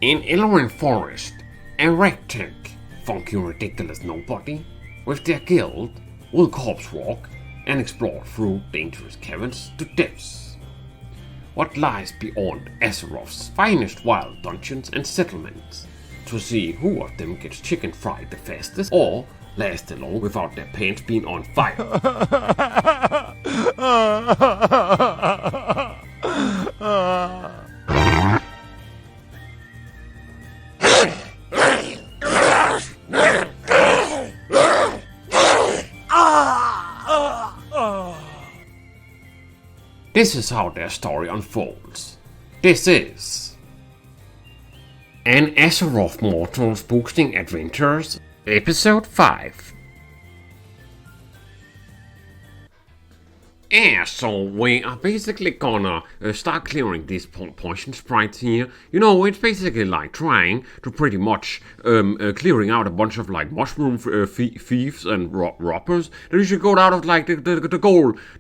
In Ilorin Forest, a ragtag, funky ridiculous nobody, with their guild, will corpse walk and explore through dangerous caverns to depths. What lies beyond Azeroth's finest wild dungeons and settlements, to see who of them gets chicken fried the fastest or last along without their pants being on fire. This is how their story unfolds. This is An Azeroth Mortal's Boosting Adventures, Episode 5. Yeah, so we are basically gonna start clearing these poison sprites here. You know, it's basically like trying to pretty much clearing out a bunch of like mushroom thieves and robbers that usually go out of like the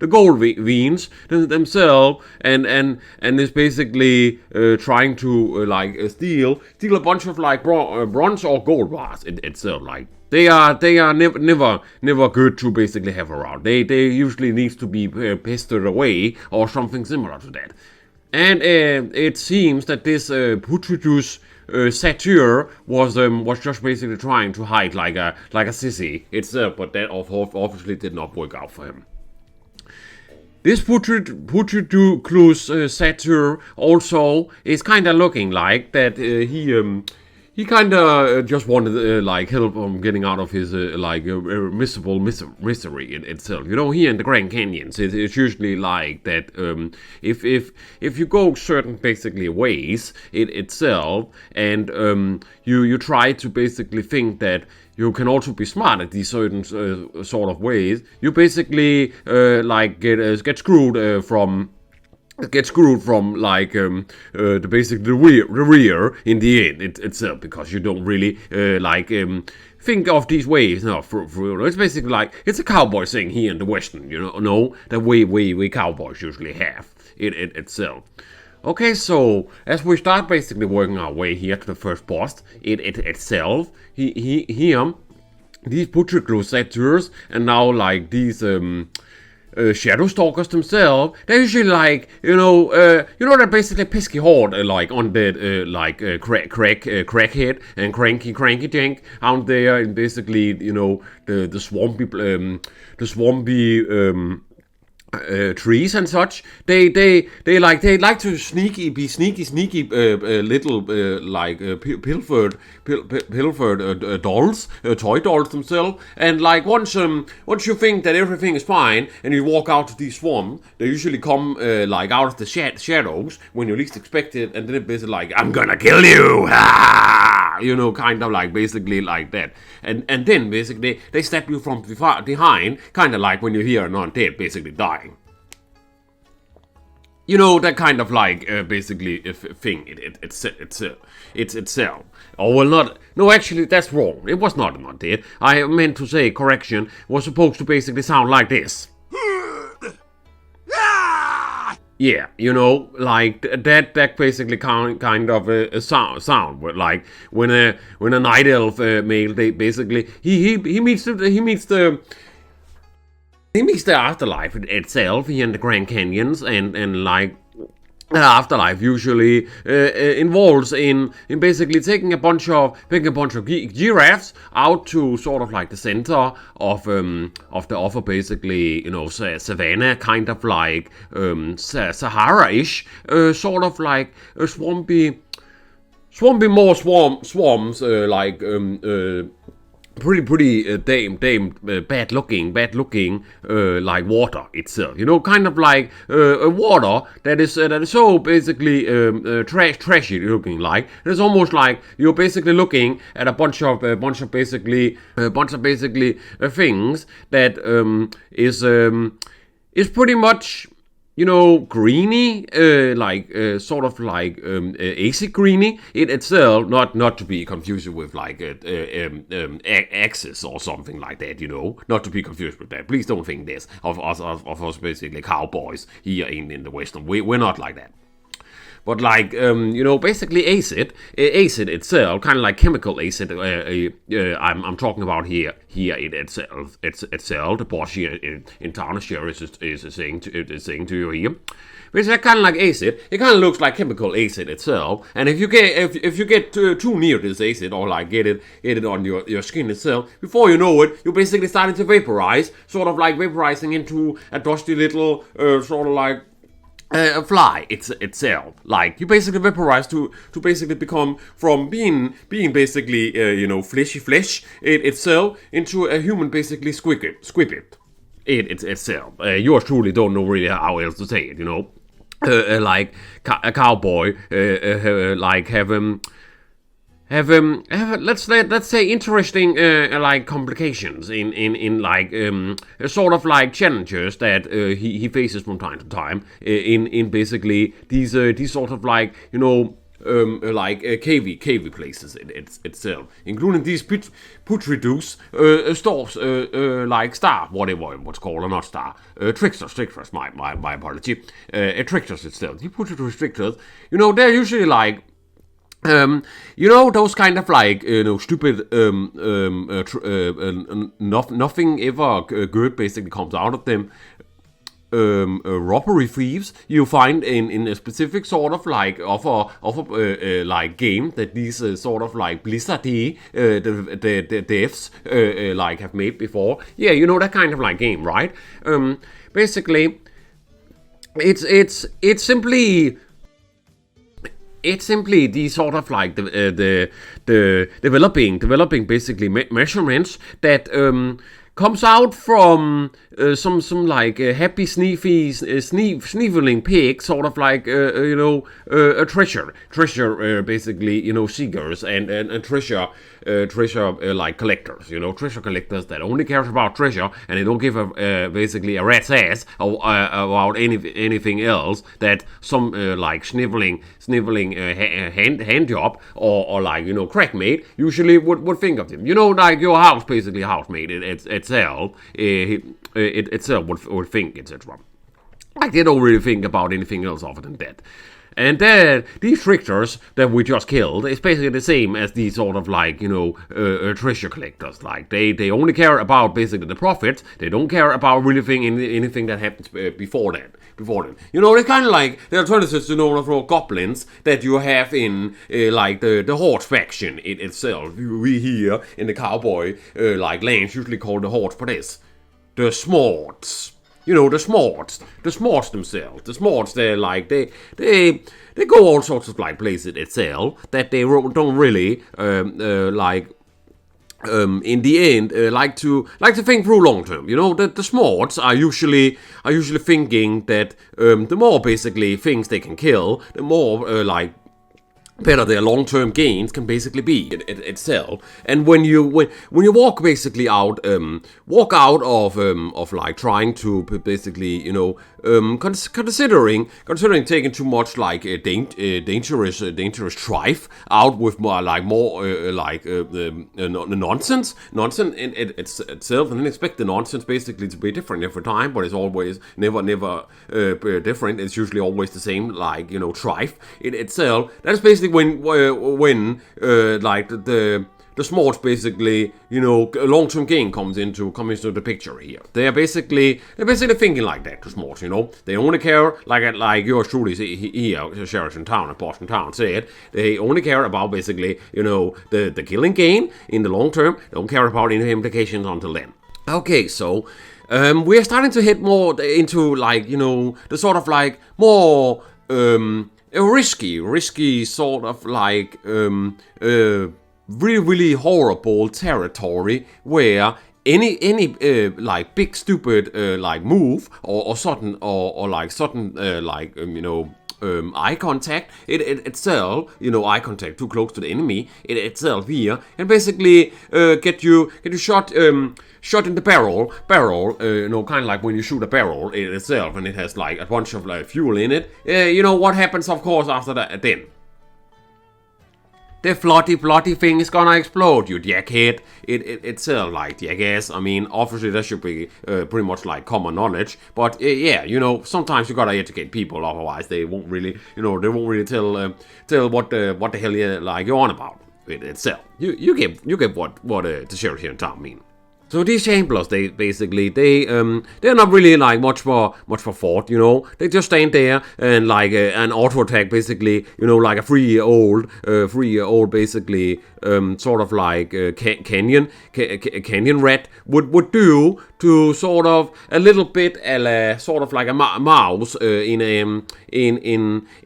gold veins themselves, and is basically trying to steal a bunch of like bronze or gold bars itself, like. They are never good to basically have around. They usually need to be pestered away or something similar to that. And it seems that this Putridus satyr was just basically trying to hide like a sissy itself, but that obviously did not work out for him. This Putridus satyr also is kind of looking like that he kind of just wanted help on getting out of his miserable misery in itself. You know, here in the Grand Canyons, it's usually like that. If you go certain basically ways in itself, and you try to basically think that you can also be smart at these certain sort of ways, you basically get screwed from. Get screwed from the rear in the end itself, because you don't really think of these ways. No, it's basically like it's a cowboy thing here in the Western, that we cowboys usually have it itself. Okay, so as we start basically working our way here to the first boss, it itself, here these Putridus satyrs, and now like these shadow stalkers themselves, they're usually that basically pesky horde undead crackhead and cranky jank out there, and basically the swampy trees and such. They like to be sneaky little pilfered dolls, toy dolls themselves. And like once you think that everything is fine and you walk out to these swamps, they usually come out of the shadows when you least expect it, and then it's basically like, I'm gonna kill you, kind of like basically like that. And then basically they stab you from behind, kind of like when you hear an undead basically dying. You know, that kind of basically thing. It's itself. Oh, well, not. No, actually, that's wrong. It was not an undead. I meant to say, correction, it was supposed to basically sound like this. Yeah, like that basically kind of a sound, but like when a night elf male, they basically he meets the afterlife itself here in the Grand Canyons, and like afterlife usually involves in basically taking a bunch of giraffes out to sort of like the center of the offer, basically savannah, kind of like Sahara-ish, sort of like a swampy more swamps pretty damn bad looking like water itself, kind of like a water that is so basically trashy looking, like it's almost like you're basically looking at a bunch of basically things that is pretty much greeny, sort of like acid greeny in itself, not to be confused with like axis or something like that, not to be confused with that. Please don't think this of us basically cowboys here in the Western. We're not like that. but like basically acid itself, kind of like chemical acid. I'm talking about here it itself. The boss here in Tarnish here is saying to you here. Which is kind of like acid. It kind of looks like chemical acid itself. And if you get too near this acid, or like get it on your skin itself, before you know it, you're basically starting to vaporize, sort of like vaporizing into a dusty little sort of like a fly itself. Like you basically vaporize to basically become from being basically fleshy flesh itself into a human basically squid itself. Yours truly don't know really how else to say it, like a cowboy, like have let's say interesting like complications in like sort of like challenges that he faces from time to time in basically these sort of like cavey places itself, including these putridus stars, like star, whatever it was called, or not star, tricksters, my apology, tricksters itself. The putridus tricksters, they're usually like, those kind of like, stupid, nothing ever good basically comes out of them. Robbery thieves you find in a specific sort of like of a like game that these sort of like Blizzard-y the devs like have made before. Yeah, that kind of like game, right? Basically, it's simply the sort of like the developing basically measurements that comes out from some like happy sniveling pig, sort of like a treasure basically, seekers and treasure like collectors, treasure collectors that only cares about treasure, and they don't give basically a rat's ass about anything else that some like sniveling hand job or like crackmate usually would think of them. Like your housemate itself would think, etc. Like they don't really think about anything else other than that. And then these tricksters that we just killed is basically the same as these sort of like, treasure collectors. Like they only care about basically the profits. They don't care about really anything that happens before then. They're kind of like the alternatives to goblins that you have in like the Horde faction itself. We here in the cowboy like lands usually call the Horde for this. The Smorts. The Smorts themselves. The Smorts, they're like, they go all sorts of like places itself that they don't really like. In the end, like to think through long term. The Smorts are usually thinking that the more basically things they can kill, the more like better their long-term gains can basically be itself. And when you walk basically out of like trying to basically considering taking too much like dangerous strife out with more nonsense in itself, and then expect the nonsense basically to be different every time, but it's always never different. It's usually always the same, like strife in itself. That's basically when like the Smorts basically, long-term gain comes into the picture here. They're basically thinking like that, the Smorts, They only care, like yours truly here, Sheridan Town and Boston Town said, they only care about basically, the killing gain in the long term. They don't care about any implications until then. Okay, so we're starting to hit more into like, the sort of like more a risky sort of like really horrible territory where any like big stupid like move or sudden eye contact itself, eye contact too close to the enemy itself here, and basically get you shot in the barrel, kind of like when you shoot a barrel itself, and it has like a bunch of like fuel in it. What happens, of course, after that then? The floaty thing is gonna explode, you jackhead. It's like jackass. I mean, obviously that should be pretty much like common knowledge. But yeah, sometimes you gotta educate people, otherwise they won't really, tell what the hell you're on about it itself. You get what the sheriff here in town mean. So these Chamblers, they're not really like much for fought, They just stand there and like an auto attack, basically, like a 3-year-old, basically, sort of like canyon rat would do to sort of a little bit, sort of like a mouse in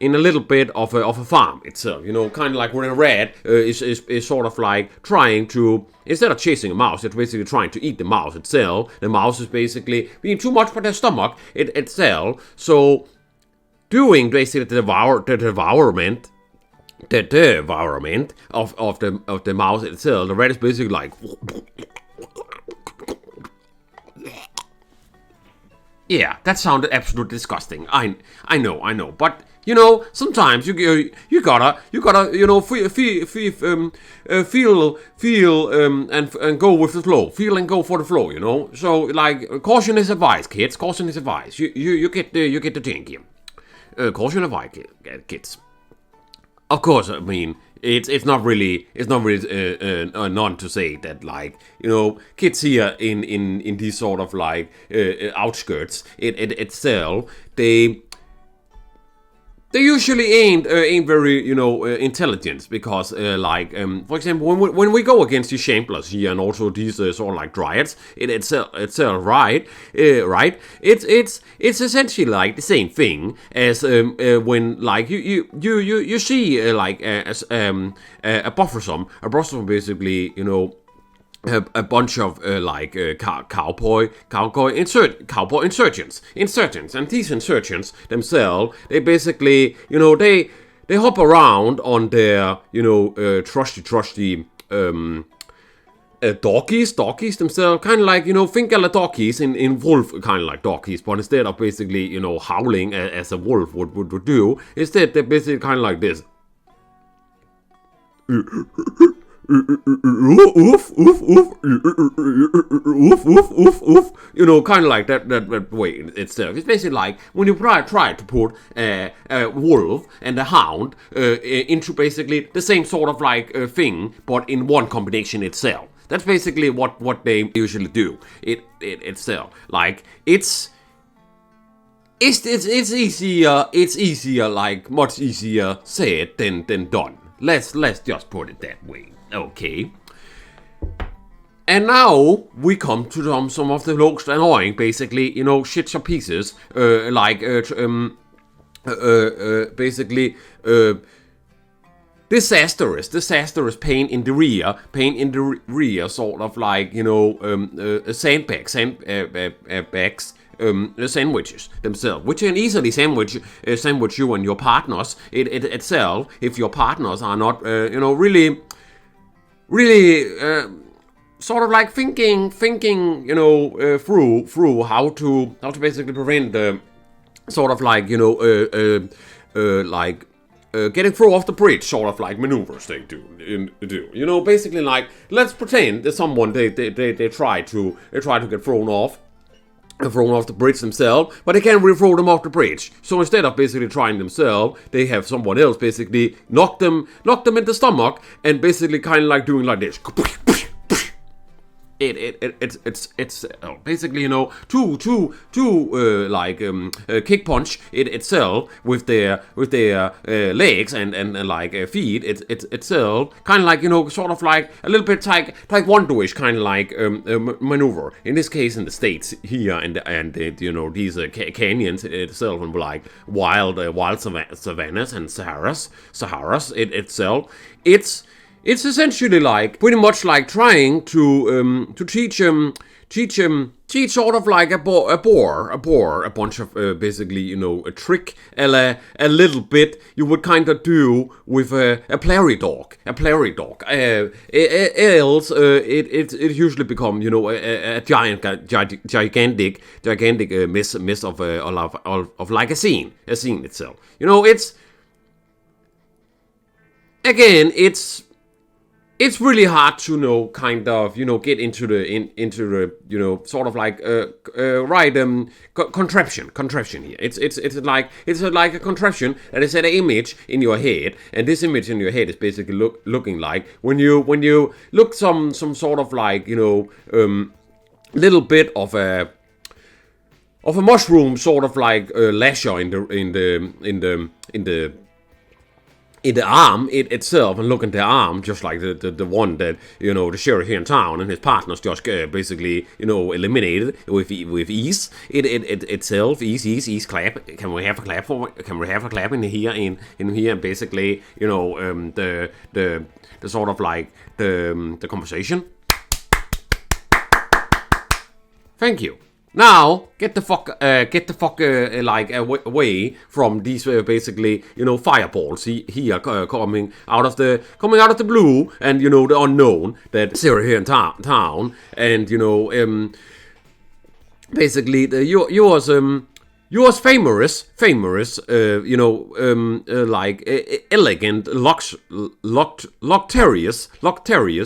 a little bit of a farm itself, kind of like when a rat is sort of like trying to. Instead of chasing a mouse, it's basically trying to eat the mouse itself. The mouse is basically being too much for their stomach itself. So, doing basically the devourment of the mouse itself, the rat is basically like. Yeah, that sounded absolutely disgusting. I know, but. Sometimes you gotta, feel, and go with the flow. Feel and go for the flow, So, like, caution is advised, kids. Caution is advised. You get the thing here. Caution advised, kids. Of course, I mean, it's not really none to say that, like, kids here in these sort of like outskirts itself, they usually ain't very, intelligent, because, for example, when we go against these Chamblers here and also these sort of like dryads, itself, right? It's essentially like the same thing as when like you see a buffersome basically, a bunch of cowboy insurgents, and these insurgents themselves, they basically, they hop around on their, trusty doggies themselves, kind of like, think of the doggies in wolf, kind of like doggies, but instead of basically, howling as a wolf would do, instead they're basically kind of like this. Oof, oof, oof, oof, oof, oof, oof. Kind of like that way itself. It's basically like when you try to put a wolf and a hound into basically the same sort of like thing, but in one combination itself. That's basically what they usually do. Itself. Like it's easier, like much easier said than done. Let's just put it that way. Okay. And now we come to some of the most annoying, basically, shits or pieces, basically, disastrous pain in the rear, sort of like, sandbags. Sandwiches themselves, which can easily sandwich you and your partners itself, if your partners are not, really, sort of like thinking, through how to basically prevent the sort of like, getting thrown off the bridge, sort of like maneuvers they do. Basically like, let's pretend that someone they try to get thrown off the bridge themselves, but they can't really throw them off the bridge. So instead of basically trying themselves, they have someone else basically knock them in the stomach, and basically kind of like doing like this. It's basically kick punch itself with their legs and like feet itself, kind of like sort of like a little bit taekwondo-ish kind of like maneuver. In this case, in the States here and these canyons itself, and like wild savannas and Saharas itself. It's essentially like pretty much like trying to teach sort of like a bunch of basically a trick a little bit you would kind of do with a prairie dog. Else it usually become a gigantic mess of like a scene itself. It's again, it's it's really hard to kind of get into the sort of like right contraption here. It's like a contraption that is an image in your head, and this image in your head is basically looking like when you look some sort of like little bit of a mushroom sort of like lasher in the arm itself, and look at the arm, just like the one that the sheriff here in town and his partners just basically eliminated with ease. It itself ease clap. Can we have a clap for? Can we have a clap in here and basically the sort of like the conversation. Thank you. Now get the fuck away from these basically fireballs here coming out of the blue, and the unknown that Sarah here in town, and basically yours famous, like elegant, Loctarius,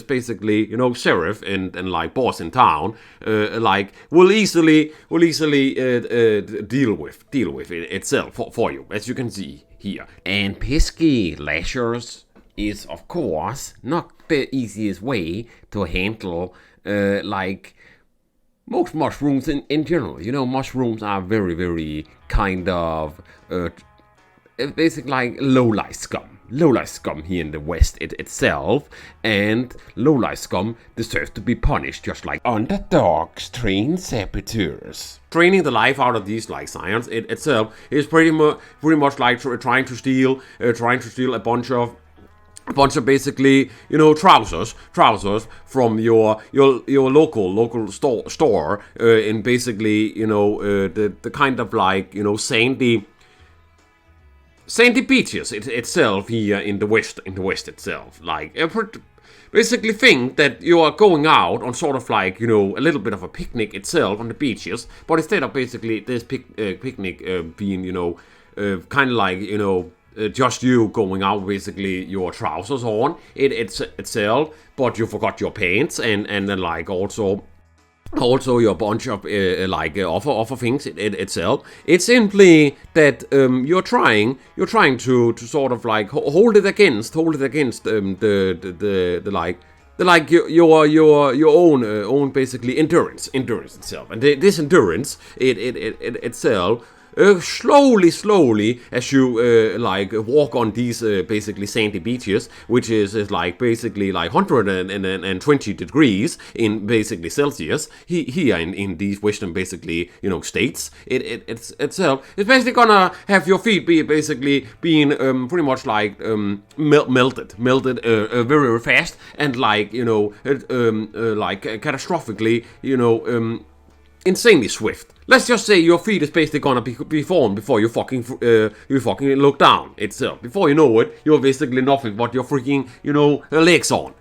basically, sheriff and like boss in town, like will easily deal with it itself for you, as you can see here. And pesky lashers is of course not the easiest way to handle, like most mushrooms in general. Mushrooms are very, very kind of basically like low-life scum here in the West itself, and low-life scum deserves to be punished just like underdogs trained saboteurs. Training the life out of these like science itself is pretty much like trying to steal a bunch of basically trousers from your local store in basically the kind of like sandy beaches itself here in the west itself. Like basically think that you are going out on sort of like a little bit of a picnic itself on the beaches, but instead of basically this picnic being kind of like just you going out basically your trousers on itself, but you forgot your pants and then like also your bunch of offer things itself. It's simply that you're trying to sort of like hold it against the like your own basically endurance itself, and this endurance itself. Slowly, as you like walk on these basically sandy beaches, which is like basically like 120 degrees in basically Celsius here in these western basically states. It's itself is basically gonna have your feet be basically being pretty much like melted very, very fast, and like like catastrophically insanely swift. Let's just say your feet is basically gonna be formed before you fucking look down itself. Before you know it, you're basically nothing but your freaking legs on.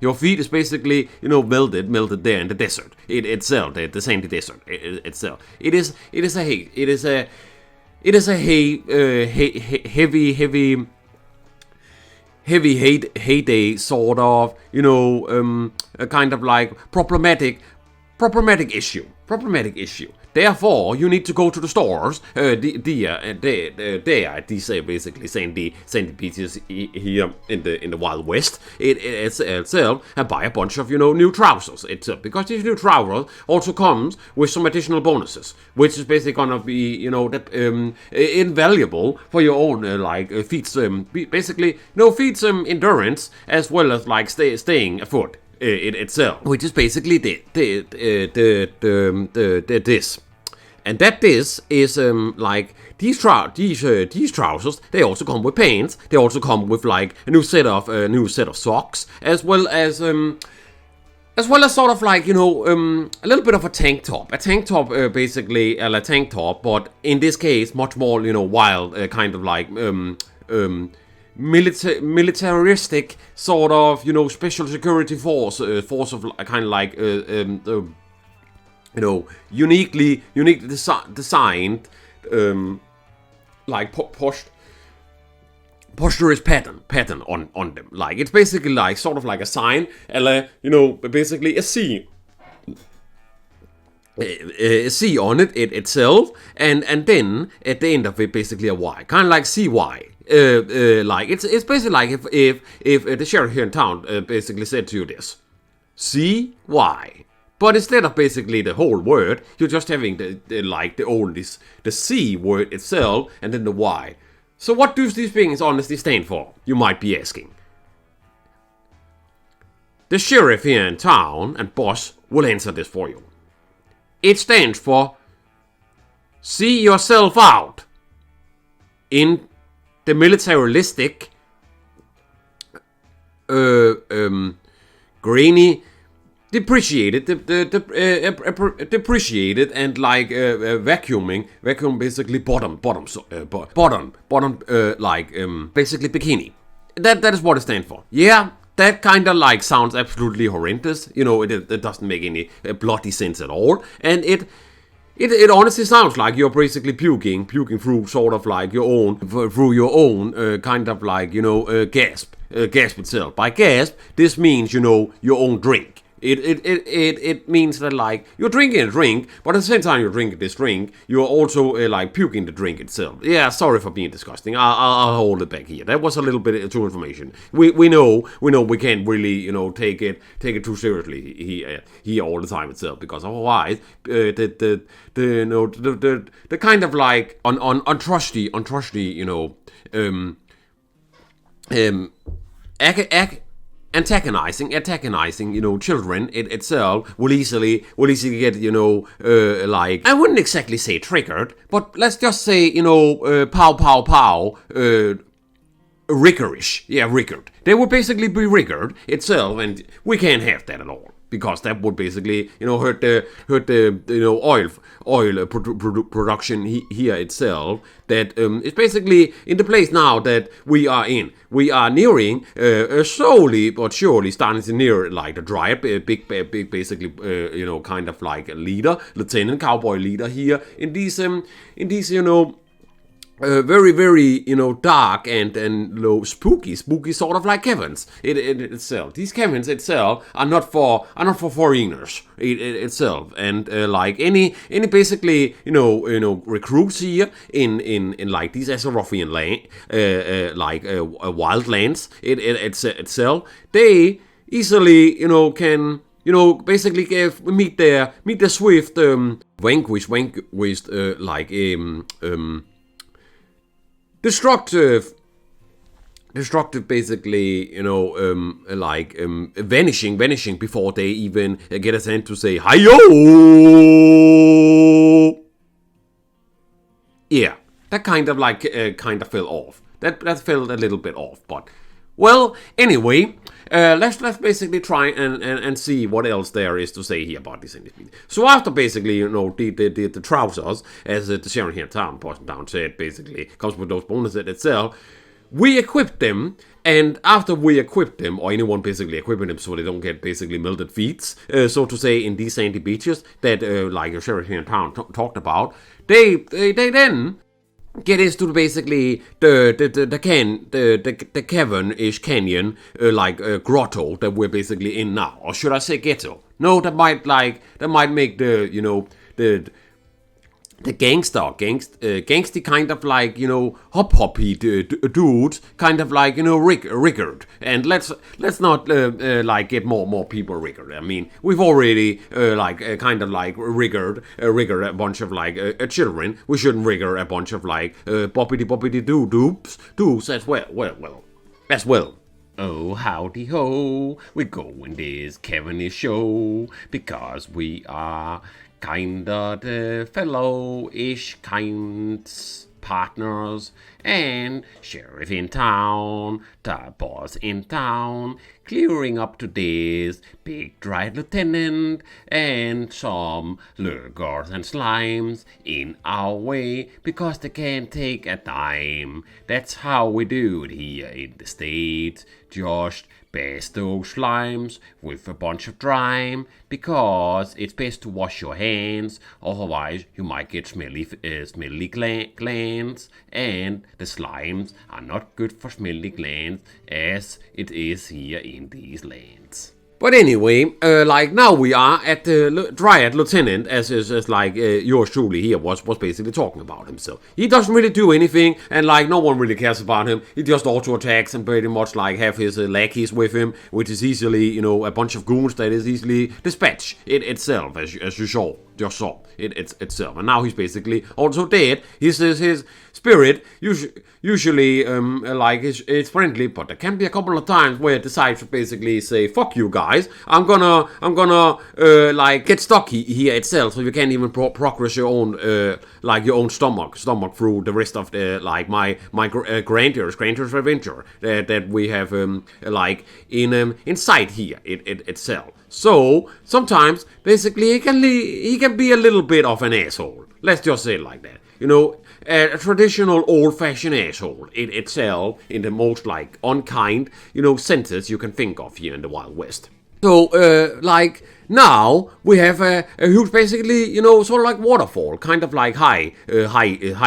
Your feet is basically melted there in the desert itself, the sandy desert itself. It is a heavy heyday sort of a kind of like problematic issue. Therefore, you need to go to the stores, there, these basically sandy beaches here in the Wild West itself, and buy a bunch of new trousers itself, because these new trousers also comes with some additional bonuses, which is basically gonna be invaluable for your own feats, basically feats endurance, as well as like staying afoot itself, which is basically this. And that this is like these trousers. They also come with pants. They also come with like a new set of socks, as well as sort of like a little bit of a tank top. Basically a tank top, but in this case much more wild, kind of like militaristic sort of special security force of kind of like uniquely designed, like posturous pattern on them. Like, it's basically like sort of like a sign, basically a C on it itself, and then at the end of it, basically a Y, kind of like CY. Like it's basically like if the sheriff here in town basically said to you this CY, but instead of basically the whole word, you're just having the C word itself and then the Y. So what do these things honestly stand for? You might be asking. The sheriff here in town and boss will answer this for you. It stands for see yourself out in the militaristic, grainy, depreciated and like vacuum basically bottom basically bikini. That is what it stands for. Yeah. That kind of like sounds absolutely horrendous. It doesn't make any bloody sense at all. And it honestly sounds like you're basically puking through sort of like your own kind of like, gasp itself. By gasp, this means, your own drink. It means that like you're drinking a drink, but at the same time you're drinking this drink, you're also like puking the drink itself. Yeah, sorry for being disgusting. I'll hold it back here. That was a little bit too information. We know we can't really take it too seriously here all the time itself, because otherwise the kind of like untrusty antagonizing, children itself will easily get, like, I wouldn't exactly say triggered, but let's just say, pow, riggerish. Yeah, riggered. They would basically be riggered itself, and we can't have that at all. Because that would basically, hurt the oil production here itself. That is basically in the place now that we are in. We are nearing, slowly but surely, starting to near like the dryad, big, basically, kind of like a leader, lieutenant, cowboy leader here in these, very, very, dark and low, spooky sort of like caverns itself. These caverns itself are not for foreigners itself, and like any basically recruits here in like these Azerothian land, like wild lands itself, they easily can basically meet their swift vanquished like destructive basically, like vanishing before they even get a chance to say hi-yo. Yeah, that kind of like fell off. That fell a little bit off, but well, anyway, let's basically try and see what else there is to say here about this. So after basically, the trousers, as the sheriff here in town, person down said, basically comes with those bonuses itself. We equip them, and after we equip them, or anyone basically equipping them so they don't get basically melted feet, so to say, in these sandy beaches that like your sheriff here in town talked about, they then get into basically the cavern-ish canyon, grotto that we're basically in now, or should I say ghetto? No, that might make the gangsty kind of like, hoppy dudes kind of like, riggered. And let's not like get more people riggered. I mean, we've already kind of like riggered a bunch of like children. We shouldn't rigger a bunch of like boppity doos as well as well. Oh, howdy ho, we go in this Kevin show because we are kinda the fellow-ish kinds partners, and sheriff in town, the boss in town, clearing up to this big dryad lieutenant, and some lurkers and slimes in our way, because they can't take a dime. That's how we do it here in the States, just Baste those slimes with a bunch of grime, because it's best to wash your hands, otherwise you might get smelly glands, and the slimes are not good for smelly glands as it is here in these lands. But anyway, like now we are at the Dryad Lieutenant, as like yours truly here was basically talking about himself. He doesn't really do anything, and like no one really cares about him. He just auto attacks and pretty much like have his lackeys with him, which is easily, a bunch of goons that is easily dispatched itself, as you saw. Just saw itself, and now he's basically also dead. His spirit usually like is friendly, but there can be a couple of times where it decides to basically say, "Fuck you guys! I'm gonna like get stuck here itself, so you can't even progress your own your own stomach through the rest of the like my grandeurs adventure that we have inside here itself." So sometimes, basically, he can be a little bit of an asshole. Let's just say it like that. A traditional old-fashioned asshole itself, in the most like unkind, senses you can think of here in the Wild West. So, now we have a huge, basically, sort of like waterfall, kind of like high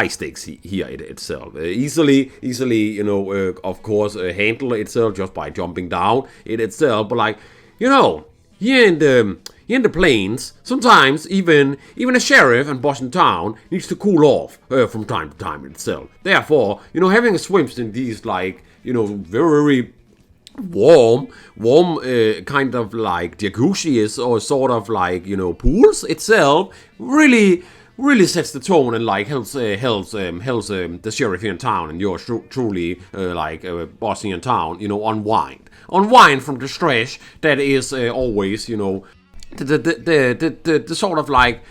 stakes here itself. Easily, of course, handle itself just by jumping down itself. But like, here in the plains, sometimes even a sheriff and boss in town needs to cool off from time to time itself. Therefore, having a swims in these very warm kind of like jacuzzis or sort of like pools itself really sets the tone and like helps the sheriff here in town and yours truly boss here in town unwind from the stress that is always the sort of like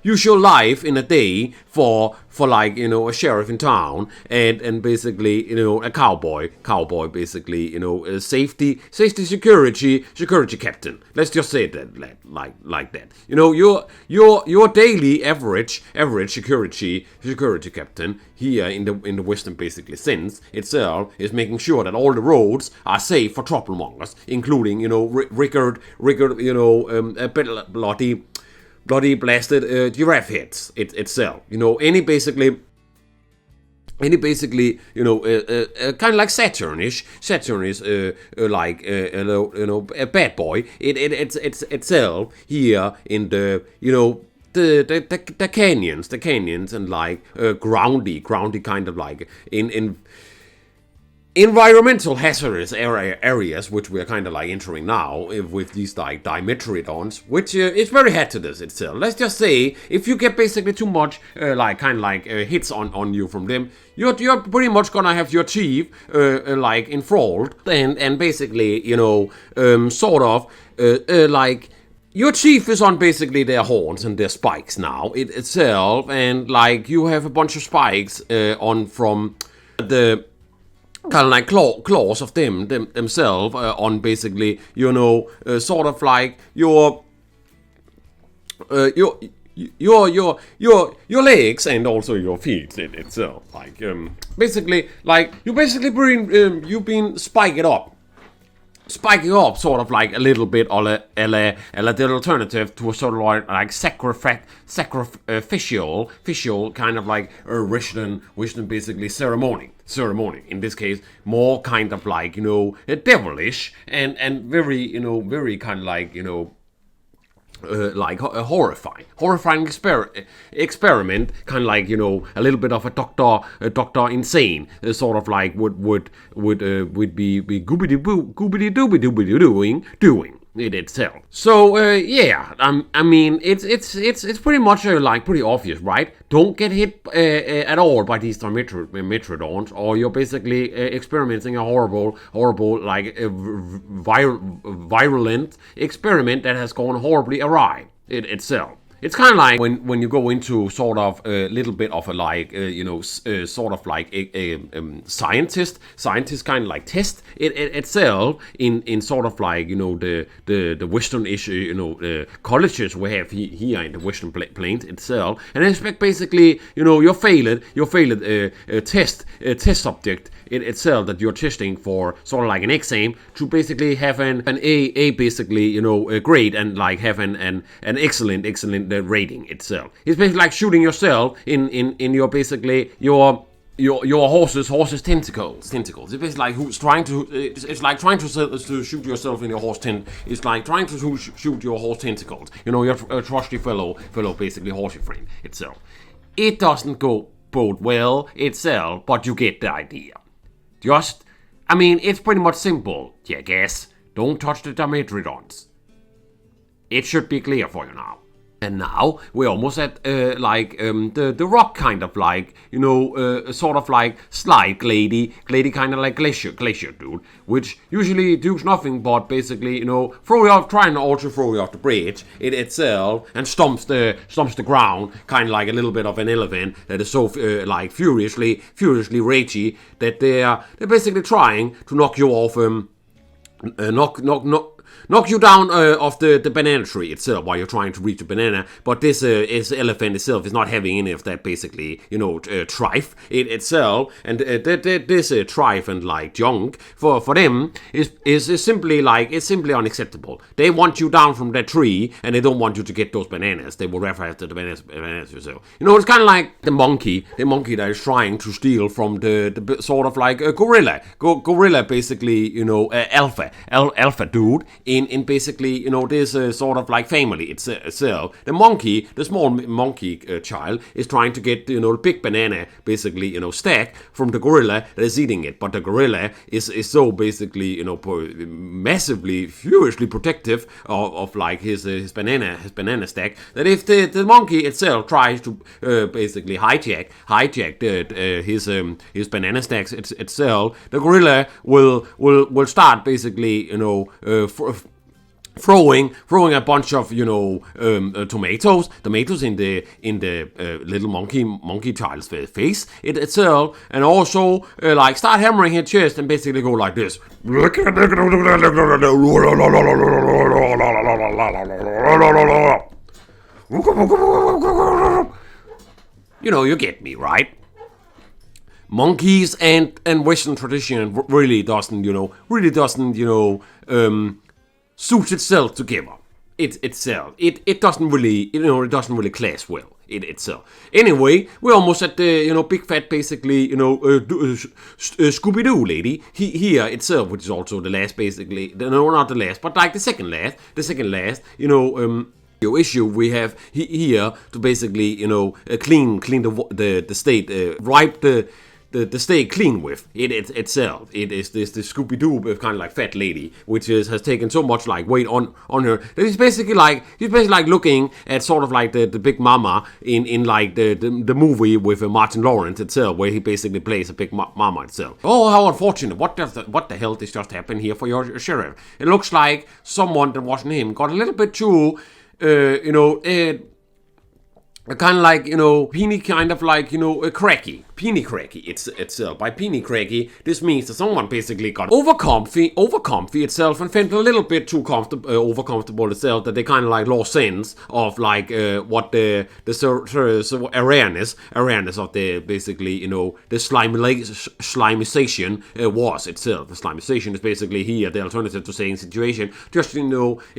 usual life in a day for like a sheriff in town and basically a cowboy basically safety security captain. Let's just say that like that. Your daily average security captain here in the Western basically sense itself is making sure that all the roads are safe for troublemongers, including Rickard bloody blasted giraffe heads itself. Any basically kind of like Saturnish a bad boy it's itself here in the the canyons and like groundy kind of like in environmental hazardous areas, which we are kind of like entering now with these like dimetrodons, which is very hazardous itself. Let's just say if you get basically too much hits on you from them, you're pretty much gonna have your chief enthralled and basically your chief is on basically their horns and their spikes now itself, and like you have a bunch of spikes on from the kind of like claws of themselves on basically sort of like your legs and also your feet itself, like basically like you've been spiking up sort of like a little bit or a the alternative to a sort of like sacrificial kind of like ritual basically ceremony. In this case, more kind of like devilish and very very kind of like like a horrifying experiment, kind of like a little bit of a doctor insane, sort of like would be goobity doobity doing it itself. So I mean it's pretty much like pretty obvious, right? Don't get hit at all by these metrodons, or you're basically experimenting a horrible like virulent experiment that has gone horribly awry itself. It's kind of like when you go into sort of a little bit of a like sort of like a scientist kind of like test itself in sort of like the Western issue colleges we have here in the Western plains itself, and expect basically your failed test subject itself that you're testing for sort of like an exam to basically have an A basically a grade and like have an excellent rating itself. It's basically like shooting yourself in your basically your horse's tentacles. It's basically like it's like trying to shoot yourself in your horse tent. It's like trying to shoot your horse tentacles. Your trusty fellow basically horsey friend itself. It doesn't go bode well itself, but you get the idea. It's pretty much simple, I guess. Don't touch the Dimetrodons. It should be clear for you now. And now we're almost at the rock kind of like sort of like slide glady kind of like glacier dude, which usually does nothing but basically throw you off, trying to also throw you off the bridge itself, and stomps the ground kind of like a little bit of an elephant that is so furiously ragey that they're basically trying to knock you off knock you down off the banana tree itself while you're trying to reach the banana. But this elephant itself is not having any of that basically, trife itself. And this trife and like junk for them is simply like, it's simply unacceptable. They want you down from that tree and they don't want you to get those bananas. They will rather have the bananas yourself. It's kind of like the monkey that is trying to steal from the sort of like a gorilla basically, alpha dude in basically this sort of like family itself. The small monkey child is trying to get the big banana basically stack from the gorilla that is eating it, but the gorilla is so basically massively furiously protective of like his banana stack that if the monkey itself tries to basically hijack his banana stacks itself, the gorilla will start basically throwing a bunch of tomatoes in the little monkey child's face itself, and also like start hammering his chest and basically go like this. You get me, right? Monkeys and Western tradition really doesn't suits itself together. It doesn't really clash well itself. Anyway, we're almost at the big fat basically Scooby-Doo lady here itself, which is also the last basically. No, not the last, but like the second last issue we have here to basically clean the state, wipe the steak clean with it itself. It is the Scooby-Doo kind of like fat lady, which has taken so much like weight on her that she's basically like looking at sort of like the Big Mama in like the movie with Martin Lawrence itself, where he basically plays a Big Mama itself. Oh, how unfortunate! What the hell did just happen here for your sheriff? It looks like someone that wasn't him got a little bit too kind of like, peony kind of like, cracky. Peony cracky itself. By peony cracky, this means that someone basically got over comfy itself and felt a little bit too over comfortable itself, that they kind of like lost sense of like what the awareness of the basically, the slimization was itself. The slimization is basically here the alternative to saying situation, just in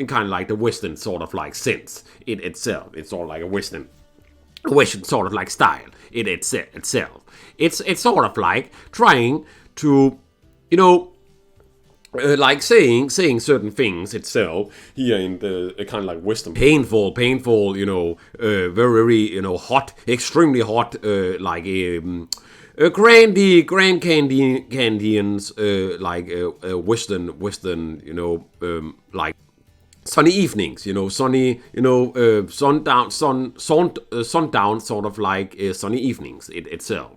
kind of like the Western sort of like sense itself. It's all like a Western sort of like style itself. It's sort of like trying to like saying certain things itself here in the kind of like Western painful very hot, extremely hot like Grand Candians like Western like sunny evenings, sunny, sundown sort of like sunny evenings itself.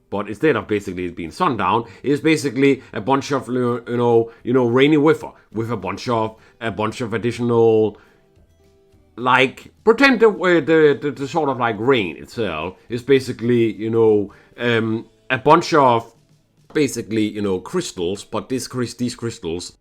But instead of basically it being sundown, it's basically a bunch of rainy weather with a bunch of additional like pretend the sort of like rain itself is basically a bunch of basically crystals, but these crystals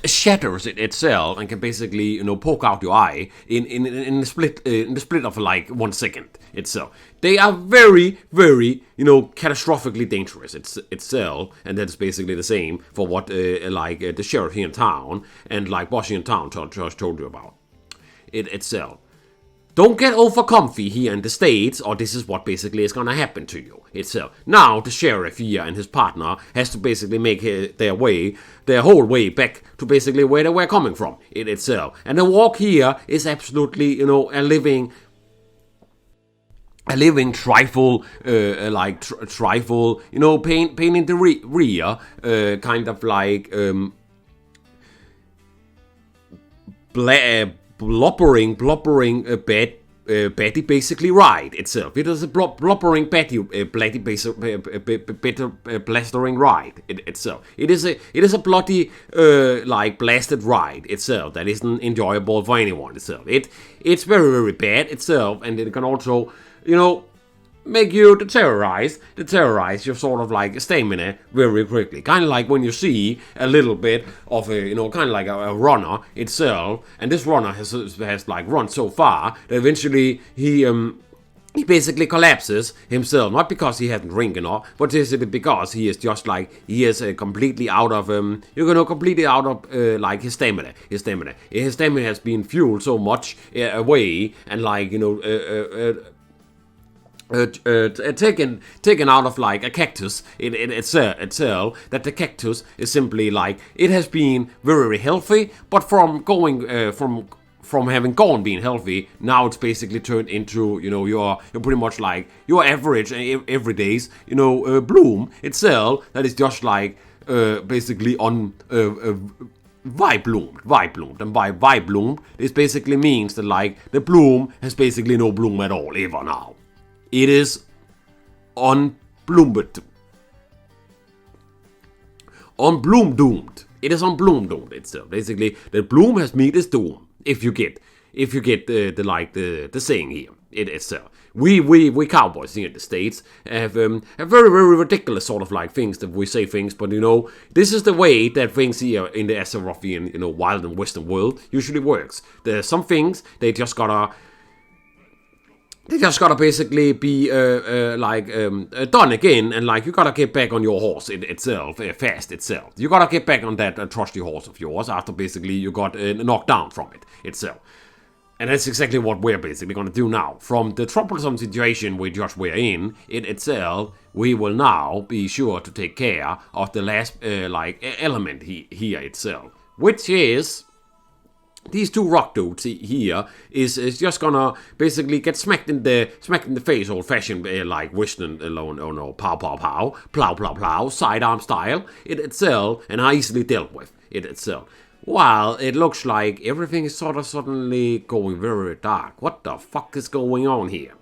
shatters it itself and can basically poke out your eye in the split of like 1 second itself. They are very very catastrophically dangerous itself, and that's basically the same for what the sheriff here in town and like Washington town just told you about it itself. Don't get over comfy here in the States, or this is what basically is gonna happen to you itself. Now the sheriff here and his partner has to basically make their whole way back to basically where they were coming from it itself. And the walk here is absolutely a living trifle, trifle, pain in the rear, kind of like blubbering Betty basically ride itself. It is a blubbering Betty blastering ride itself. It is a bloody like blasted ride itself that isn't enjoyable for anyone itself. It's very very bad itself, and it can also make you deteriorize your sort of like stamina very quickly. Kind of like when you see a little bit of a, kind of like a runner itself, and this runner has like run so far that eventually he basically collapses himself, not because he hasn't drink enough, but basically because he is just like, he is completely out of, completely out of like his stamina. His stamina has been fueled so much away, and like, taken out of like a cactus in itself, that the cactus is simply like, it has been very, very healthy, but from going from having gone being healthy, now it's basically turned into you're pretty much like your average everyday's bloom itself, that is just like basically on vibe bloomed, and by vibe bloomed, this basically means that like the bloom has basically no bloom at all ever now. It is unbloomed. Unbloom-doomed. It is unbloom-doomed itself. Basically, the bloom has met its doom. If you get the saying here it itself. We cowboys here in the States have very very ridiculous sort of like things that we say things, but this is the way that things here in the Azerothian wild and western world usually works. There's some things they just gotta basically be done again, and like you gotta get back on your horse itself, fast itself. You gotta get back on that trusty horse of yours after basically you got knocked down from it itself. And that's exactly what we're basically gonna do now. From the troublesome situation we're in it itself, we will now be sure to take care of the last element here itself, which is these two rock dudes here is just gonna basically get smacked in the face, old-fashioned like Western plow, sidearm style it itself, and are easily dealt with it itself. While it looks like everything is sort of suddenly going very dark. What the fuck is going on here?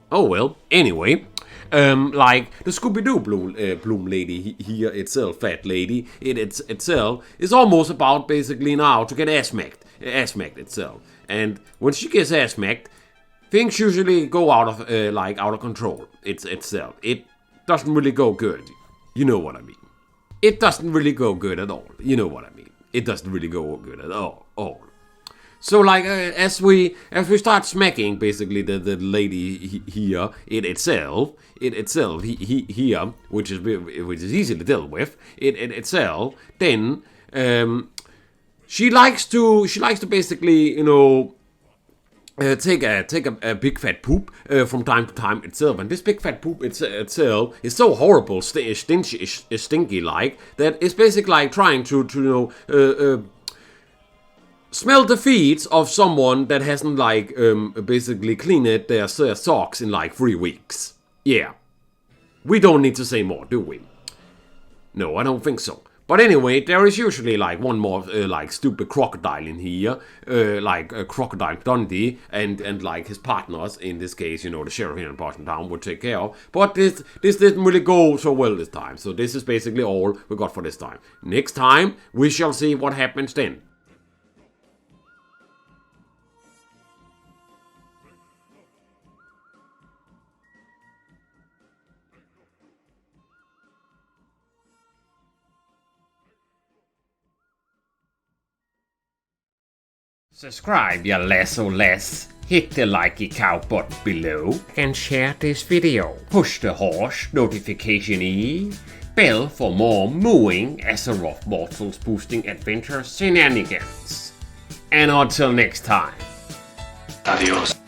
Oh well, anyway. Like the Scooby-Doo bloom lady here itself, fat lady, it itself is almost about basically now to get ass smacked itself. And when she gets ass smacked, things usually go out of control itself. It doesn't really go good. You know what I mean. It doesn't really go good at all. You know what I mean. It doesn't really go good at all. So like as we start smacking basically the lady here it itself here, which is easily dealt with it itself, then she likes to basically take a big fat poop from time to time itself, and this big fat poop itself is so horrible, stinky like, that it's basically like trying to smell the feet of someone that hasn't like basically cleaned their socks in like 3 weeks. Yeah, we don't need to say more, do we? No, I don't think so. But anyway, there is usually like one more like stupid crocodile in here, like Crocodile Dundee and like his partners, in this case, the sheriff here in Washington town would take care of. But this didn't really go so well this time, so this is basically all we got for this time. Next time, we shall see what happens then. Subscribe ya less or less. Hit the likey cow button below and share this video. Push the horse notification bell for more mooing Azeroth mortals boosting adventure shenanigans. And until next time. Adios.